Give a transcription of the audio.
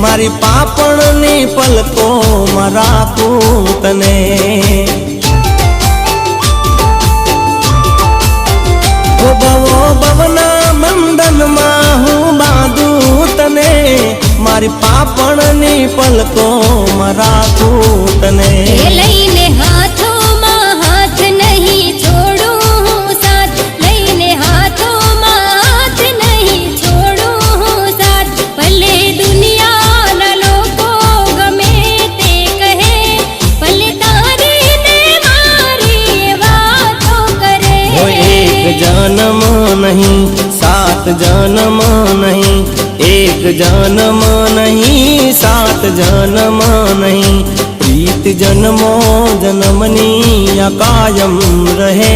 मारी पापणनी पलको में राखूं तने। ओ भवो भवना बंधन में हूँ बांधू तने, मारी पापणनी पलको में राखूं तने। लईने हाथों में हाथ नहीं छोड़ूं साथ, लईने हाथों में हाथ नहीं छोड़ूं साथ। भले दुनिया ना लोको गमे ते कहे, भले तारी ने मारी बातों करे। वो एक जन्म नहीं सात जन्म नहीं, एक जन्म नहीं सात जन्म नहीं, प्रीत जन्मों जन्मनी या कायम रहे।